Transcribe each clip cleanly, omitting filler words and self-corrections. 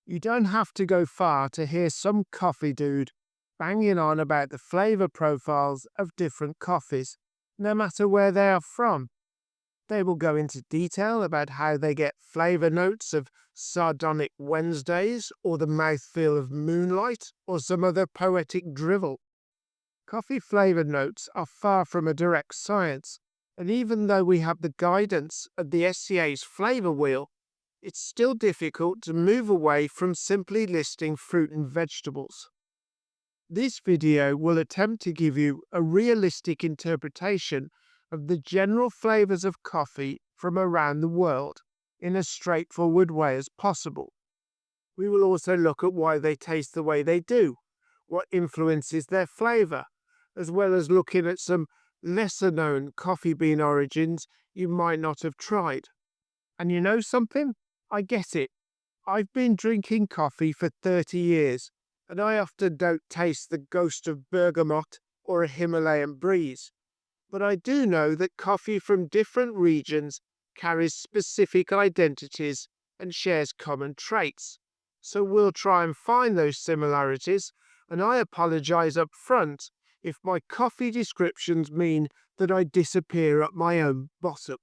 You don't have to go far to hear some coffee dude banging on about the flavour profiles of different coffees, no matter where they are from. They will go into detail about how they get flavour notes of sardonic Wednesdays or the mouthfeel of moonlight or some other poetic drivel. Coffee flavour notes are far from a direct science, and even though we have the guidance of the SCA's flavour wheel, it's still difficult to move away from simply listing fruit and vegetables. This video will attempt to give you a realistic interpretation of the general flavours of coffee from around the world in as straightforward way as possible. We will also look at why they taste the way they do, what influences their flavour, as well as looking at some lesser known coffee bean origins you might not have tried. And you know something? I get it. I've been drinking coffee for 30 years, and I often don't taste the ghost of bergamot or a Himalayan breeze. But I do know that coffee from different regions carries specific identities and shares common traits. So we'll try and find those similarities, and I apologise up front if my coffee descriptions mean that I disappear at my own bottom.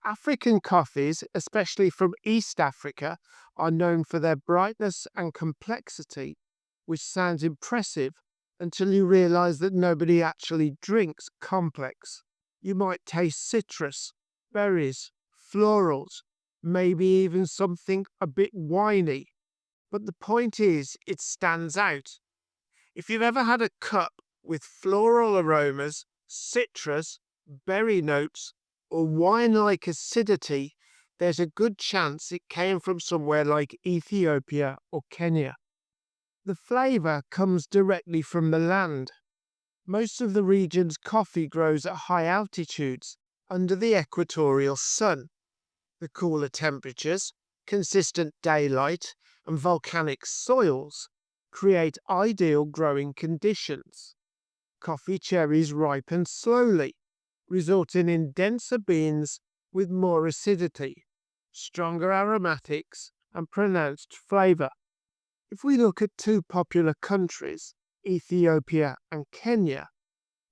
African coffees, especially from East Africa, are known for their brightness and complexity, which sounds impressive until you realise that nobody actually drinks complex. You might taste citrus, berries, florals, maybe even something a bit winey. But the point is, it stands out. If you've ever had a cup with floral aromas, citrus, berry notes, or wine-like acidity, there's a good chance it came from somewhere like Ethiopia or Kenya. The flavour comes directly from the land. Most of the region's coffee grows at high altitudes, under the equatorial sun. The cooler temperatures, consistent daylight, and volcanic soils create ideal growing conditions. Coffee cherries ripen slowly, resulting in denser beans with more acidity, stronger aromatics, and pronounced flavour. If we look at two popular countries, Ethiopia and Kenya,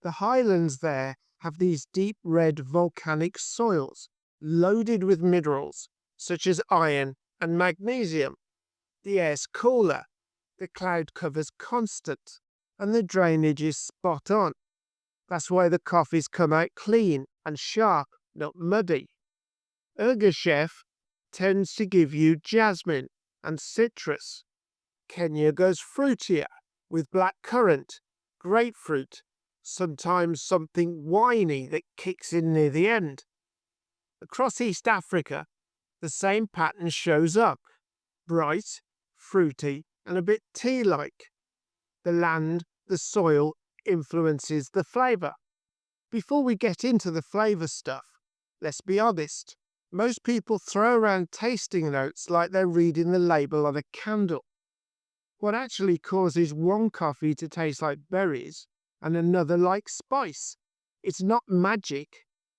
the highlands there have these deep red volcanic soils loaded with minerals such as iron and magnesium. The air's cooler, the cloud cover's constant, and the drainage is spot on. That's why the coffees come out clean and sharp, not muddy. Ergashef tends to give you jasmine and citrus. Kenya goes fruitier, with black currant, grapefruit, sometimes something winey that kicks in near the end. Across East Africa, the same pattern shows up, bright, fruity, and a bit tea-like. The land, the soil, influences the flavour. Before we get into the flavour stuff, let's be honest. Most people throw around tasting notes like they're reading the label on a candle. What actually causes one coffee to taste like berries and another like spice? It's not magic.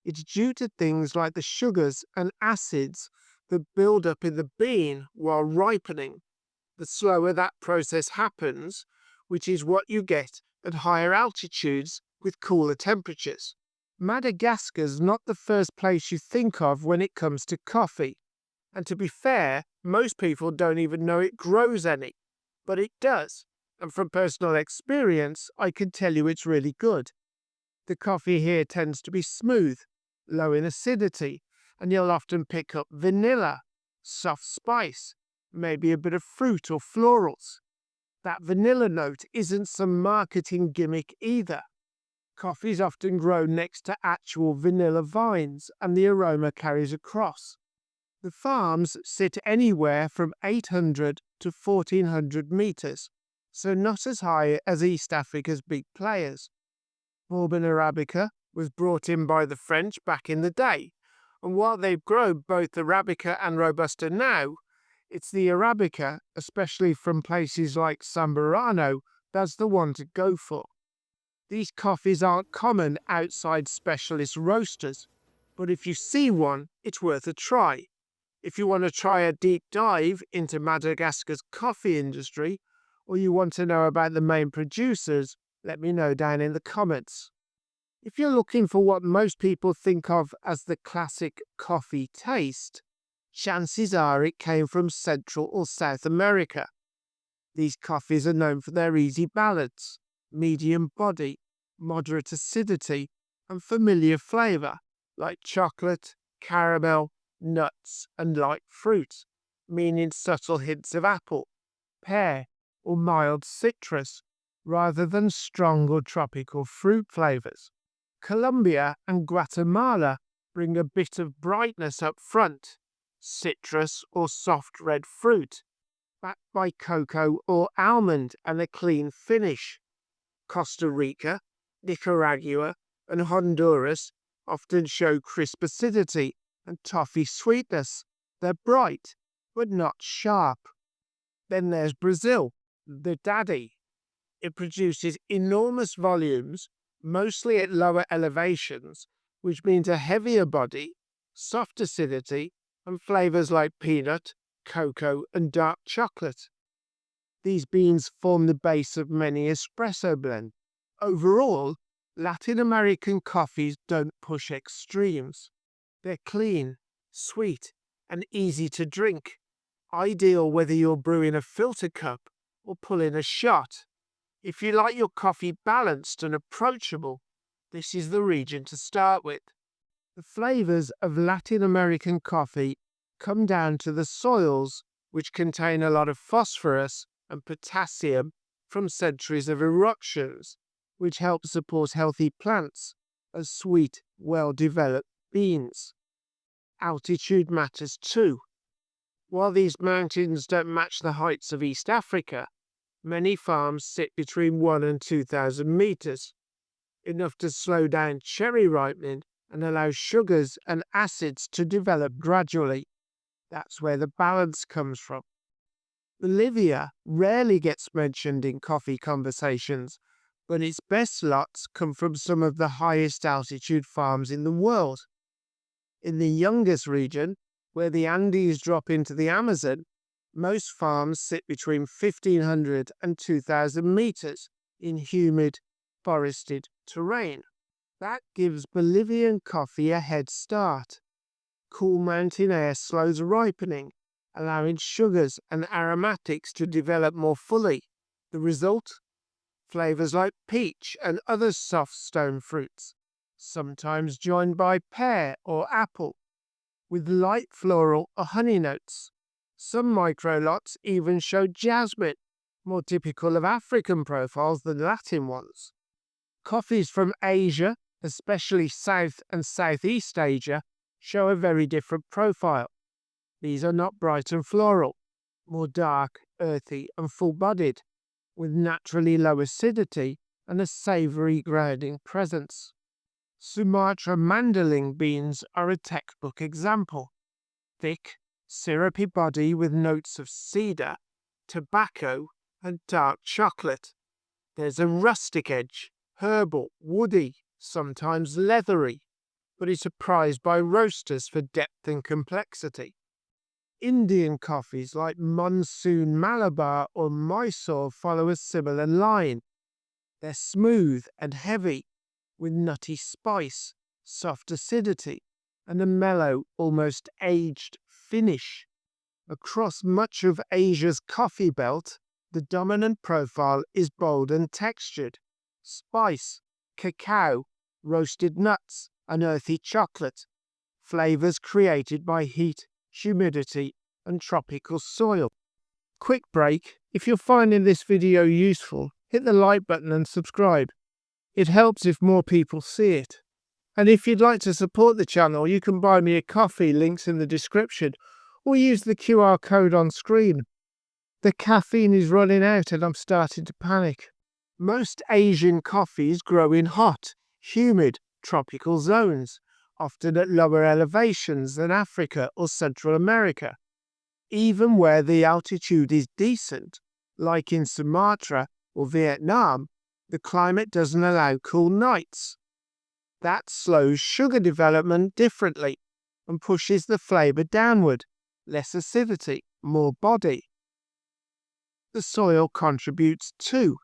It's due to things like the sugars and acids that build up in the bean while ripening. The slower that process happens, which is what you get at higher altitudes with cooler temperatures. Madagascar's not the first place you think of when it comes to coffee. And to be fair, most people don't even know it grows any. But it does. And from personal experience, I can tell you it's really good. The coffee here tends to be smooth, low in acidity, and you'll often pick up vanilla, soft spice, maybe a bit of fruit or florals. That vanilla note isn't some marketing gimmick either. Coffees often grow next to actual vanilla vines, and the aroma carries across. The farms sit anywhere from 800 to 1400 meters, so not as high as East Africa's big players. Bourbon Arabica was brought in by the French back in the day, and while they've grown both Arabica and Robusta now, it's the Arabica, especially from places like Samburano, that's the one to go for. These coffees aren't common outside specialist roasters, but if you see one, it's worth a try. If you want to try a deep dive into Madagascar's coffee industry, or you want to know about the main producers, let me know down in the comments. If you're looking for what most people think of as the classic coffee taste, chances are it came from Central or South America. These coffees are known for their easy balance, medium body, moderate acidity, and familiar flavour, like chocolate, caramel, nuts, and light fruit, meaning subtle hints of apple, pear, or mild citrus, rather than strong or tropical fruit flavours. Colombia and Guatemala bring a bit of brightness up front, citrus or soft red fruit, backed by cocoa or almond and a clean finish. Costa Rica, Nicaragua, and Honduras often show crisp acidity and toffee sweetness. They're bright, but not sharp. Then there's Brazil, the daddy. It produces enormous volumes, mostly at lower elevations, which means a heavier body, soft acidity, and flavors like peanut, cocoa, and dark chocolate. These beans form the base of many espresso blends. Overall, Latin American coffees don't push extremes. They're clean, sweet, and easy to drink, ideal whether you're brewing a filter cup or pulling a shot. If you like your coffee balanced and approachable, this is the region to start with. The flavors of Latin American coffee come down to the soils, which contain a lot of phosphorus and potassium from centuries of eruptions, which help support healthy plants as sweet, well-developed beans. Altitude matters too. While these mountains don't match the heights of East Africa, many farms sit between 1,000 and 2,000 meters, enough to slow down cherry ripening and allow sugars and acids to develop gradually. That's where the balance comes from. Bolivia rarely gets mentioned in coffee conversations, but its best lots come from some of the highest altitude farms in the world. In the youngest region, where the Andes drop into the Amazon, most farms sit between 1,500 and 2,000 meters in humid, forested terrain. That gives Bolivian coffee a head start. Cool mountain air slows ripening, allowing sugars and aromatics to develop more fully. The result? Flavors like peach and other soft stone fruits, sometimes joined by pear or apple, with light floral or honey notes. Some microlots even show jasmine, more typical of African profiles than Latin ones. Coffees from Asia, especially South and Southeast Asia, show a very different profile. These are not bright and floral, more dark, earthy, and full-bodied, with naturally low acidity and a savory grounding presence. Sumatra mandolin beans are a textbook example. Thick, syrupy body with notes of cedar, tobacco, and dark chocolate. There's a rustic edge, herbal, woody, sometimes leathery, but it's prized by roasters for depth and complexity. Indian coffees like Monsoon Malabar or Mysore follow a similar line. They're smooth and heavy, with nutty spice, soft acidity, and a mellow, almost aged finish. Across much of Asia's coffee belt, the dominant profile is bold and textured. Spice, cacao, roasted nuts, and earthy chocolate. Flavors created by heat, humidity, and tropical soil. Quick break. If you're finding this video useful, hit the like button and subscribe. It helps if more people see it. And if you'd like to support the channel, you can buy me a coffee, links in the description, or use the QR code on screen. The caffeine is running out and I'm starting to panic. Most Asian coffees grow in hot, humid, tropical zones, often at lower elevations than Africa or Central America. Even where the altitude is decent, like in Sumatra or Vietnam, the climate doesn't allow cool nights. That slows sugar development differently and pushes the flavor downward, less acidity, more body. The soil contributes too.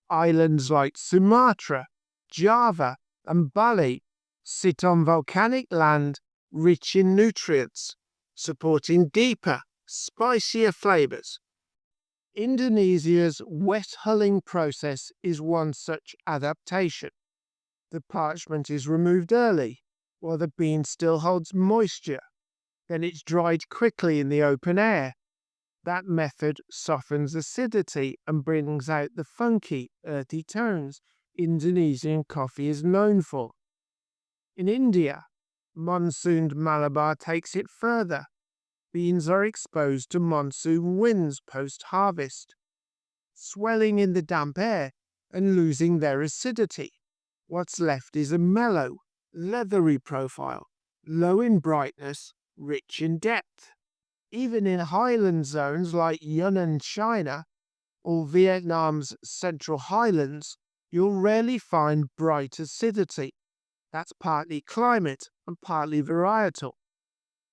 Islands like Sumatra, Java, and Bali sit on volcanic land rich in nutrients, supporting deeper, spicier flavours. Indonesia's wet hulling process is one such adaptation. The parchment is removed early, while the bean still holds moisture. Then it's dried quickly in the open air. That method softens acidity and brings out the funky, earthy tones Indonesian coffee is known for. In India, monsooned Malabar takes it further. Beans are exposed to monsoon winds post-harvest, swelling in the damp air and losing their acidity. What's left is a mellow, leathery profile, low in brightness, rich in depth. Even in highland zones like Yunnan, China, or Vietnam's central highlands, you'll rarely find bright acidity. That's partly climate and partly varietal.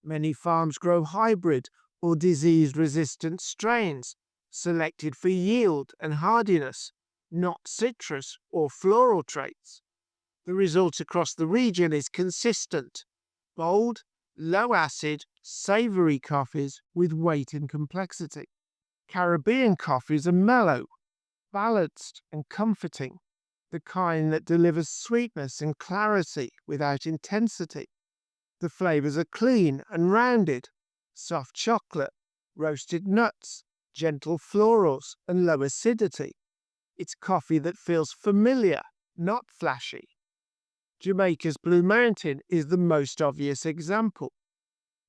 Many farms grow hybrid or disease-resistant strains, selected for yield and hardiness, not citrus or floral traits. The result across the region is consistent: bold, low-acid, savoury coffees with weight and complexity. Caribbean coffees are mellow, balanced and comforting, the kind that delivers sweetness and clarity without intensity. The flavours are clean and rounded: soft chocolate, roasted nuts, gentle florals, and low acidity. It's coffee that feels familiar, not flashy. Jamaica's Blue Mountain is the most obvious example.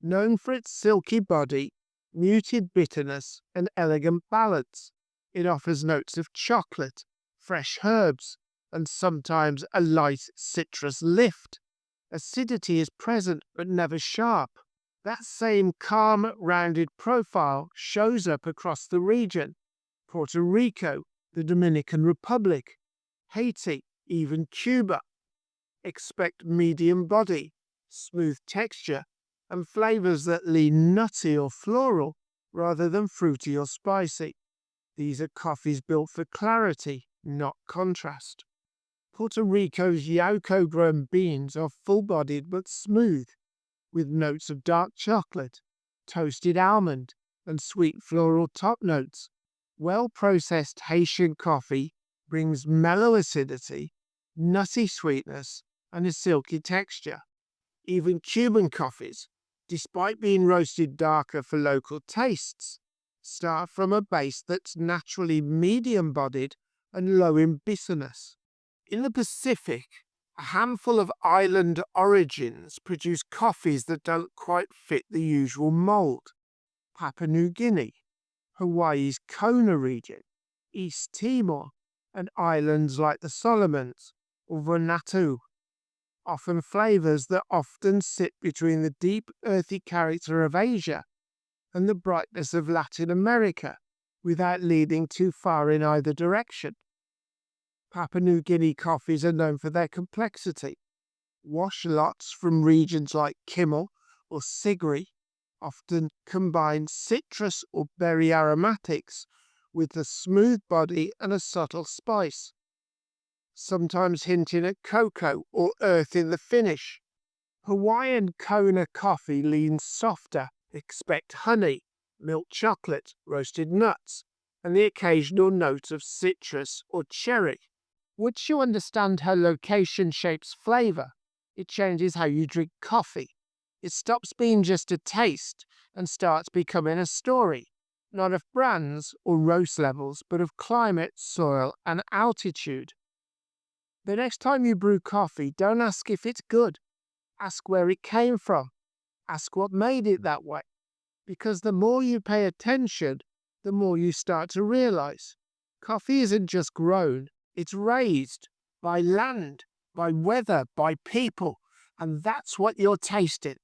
Known for its silky body, muted bitterness, and elegant balance, it offers notes of chocolate, fresh herbs, and sometimes a light citrus lift. Acidity is present but never sharp. That same calm, rounded profile shows up across the region: Puerto Rico, the Dominican Republic, Haiti, even Cuba. Expect medium body, smooth texture, and flavors that lean nutty or floral rather than fruity or spicy. These are coffees built for clarity, not contrast. Puerto Rico's Yauco-grown beans are full-bodied but smooth, with notes of dark chocolate, toasted almond, and sweet floral top notes. Well-processed Haitian coffee brings mellow acidity, nutty sweetness, and a silky texture. Even Cuban coffees, despite being roasted darker for local tastes, start from a base that's naturally medium-bodied and low in bitterness. In the Pacific, a handful of island origins produce coffees that don't quite fit the usual mold. Papua New Guinea, Hawaii's Kona region, East Timor, and islands like the Solomons or Vanuatu. Often flavors that often sit between the deep, earthy character of Asia and the brightness of Latin America, without leaning too far in either direction. Papua New Guinea coffees are known for their complexity. Wash lots from regions like Kimmel or Sigri often combine citrus or berry aromatics with a smooth body and a subtle spice, sometimes hinting at cocoa or earth in the finish. Hawaiian Kona coffee leans softer. Expect honey, milk chocolate, roasted nuts, and the occasional note of citrus or cherry. Once you understand how location shapes flavor, it changes how you drink coffee. It stops being just a taste and starts becoming a story, not of brands or roast levels, but of climate, soil, and altitude. The next time you brew coffee, don't ask if it's good. Ask where it came from. Ask what made it that way. Because the more you pay attention, the more you start to realize coffee isn't just grown, it's raised by land, by weather, by people, and that's what you're tasting.